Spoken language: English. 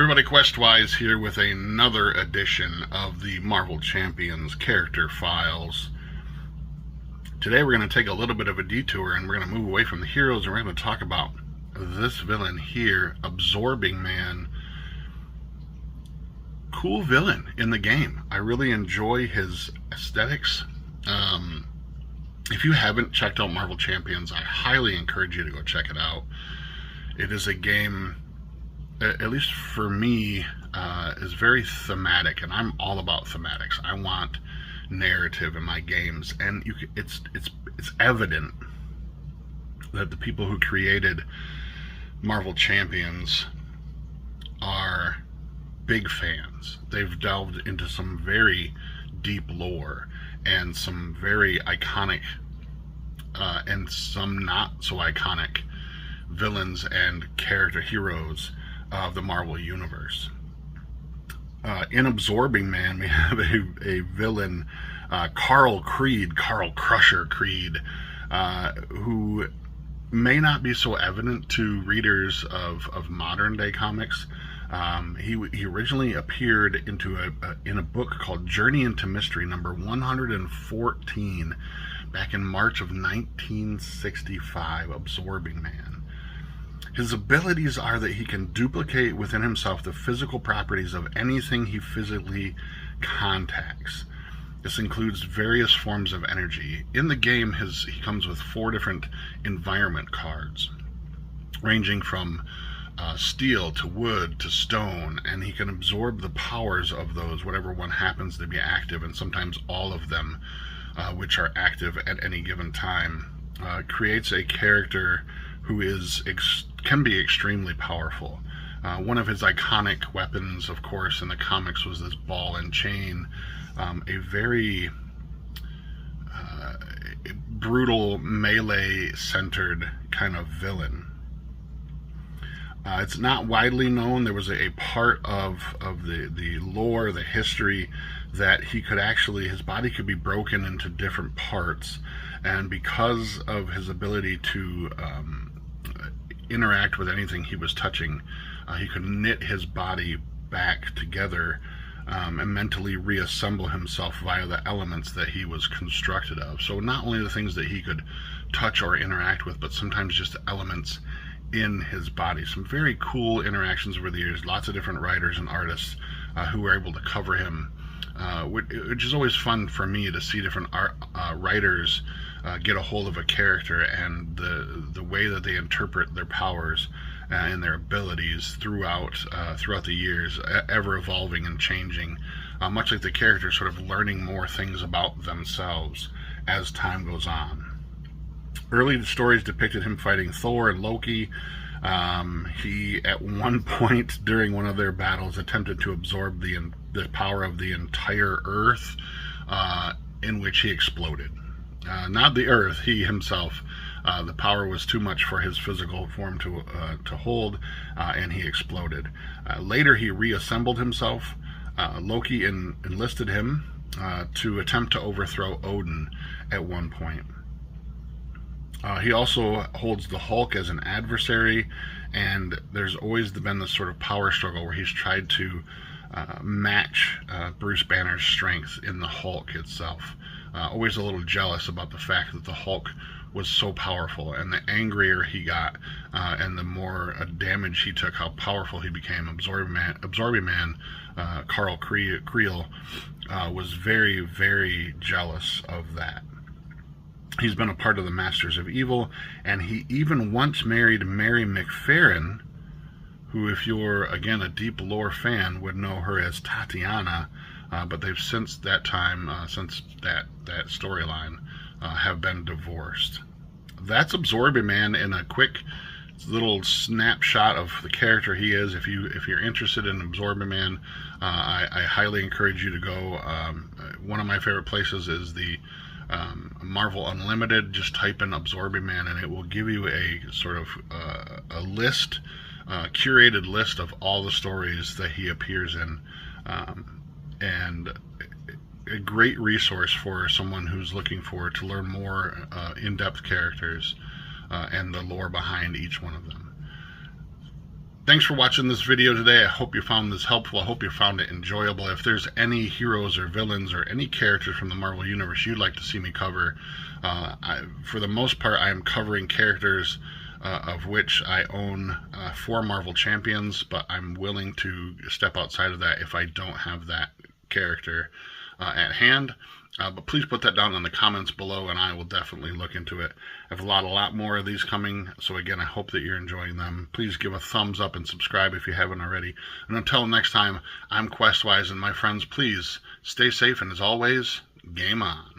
Everybody, Questwise here with another edition of the Marvel Champions character files. Today we're going to take a little bit of a detour and we're going to move away from the heroes and we're going to talk about this villain here, Absorbing Man. Cool villain in the game. I really enjoy his aesthetics. If you haven't checked out Marvel Champions, I highly encourage you to go check it out. It is a game, at least for me, is very thematic, and I'm all about thematics. I want narrative in my games, and it's evident that the people who created Marvel Champions are big fans. They've delved into some very deep lore and some very iconic and some not so iconic villains and character heroes of the Marvel Universe. In Absorbing Man, we have a villain, Carl Crusher Creed, who may not be so evident to readers of modern day comics. He originally appeared in a book called Journey into Mystery, number 114, back in March of 1965, Absorbing Man. His abilities are that he can duplicate within himself the physical properties of anything he physically contacts. This includes various forms of energy. In the game, he comes with 4 different environment cards, ranging from steel to wood to stone, and he can absorb the powers of those, whatever one happens to be active, and sometimes all of them, which are active at any given time. Creates a character who can be extremely powerful. One of his iconic weapons, of course, in the comics was this ball and chain, a very brutal melee-centered kind of villain. It's not widely known. There was a part of the lore, the history, that his body could be broken into different parts, and because of his ability to interact with anything he was touching, he could knit his body back together and mentally reassemble himself via the elements that he was constructed of. So not only the things that he could touch or interact with, but sometimes just elements in his body. Some very cool interactions over the years. Lots of different writers and artists who were able to cover him, which is always fun for me to see different writers get a hold of a character and the way that they interpret their powers and their abilities throughout the years, ever evolving and changing, much like the character sort of learning more things about themselves as time goes on. Early stories depicted him fighting Thor and Loki. He, at one point during one of their battles, attempted to absorb the power of the entire Earth, in which he exploded. Not the Earth, he himself. The power was too much for his physical form to hold, and he exploded. Later, he reassembled himself. Loki enlisted him to attempt to overthrow Odin at one point. He also holds the Hulk as an adversary, and there's always been this sort of power struggle where he's tried to match Bruce Banner's strength in the Hulk itself. Always a little jealous about the fact that the Hulk was so powerful, and the angrier he got and the more damage he took, how powerful he became. Absorbing Man, Carl Creel, was very, very jealous of that. He's been a part of the Masters of Evil, and he even once married Mary McFerrin, who, if you're, again, a deep lore fan, would know her as Tatiana, but they've since that storyline, have been divorced. That's Absorbing Man in a quick little snapshot of the character he is. If you're interested in Absorbing Man, I highly encourage you to go. One of my favorite places is the Marvel Unlimited. Just type in Absorbing Man and it will give you a sort of a list, curated list of all the stories that he appears in, and a great resource for someone who's looking to learn more in-depth characters and the lore behind each one of them. Thanks for watching this video today. I hope you found this helpful. I hope you found it enjoyable. If there's any heroes or villains or any characters from the Marvel Universe you'd like to see me cover, for the most part, I am covering characters of which I own 4 Marvel Champions, but I'm willing to step outside of that if I don't have that character at hand. But please put that down in the comments below, and I will definitely look into it. I have a lot more of these coming, so again, I hope that you're enjoying them. Please give a thumbs up and subscribe if you haven't already. And until next time, I'm Questwise, and my friends, please stay safe, and as always, game on.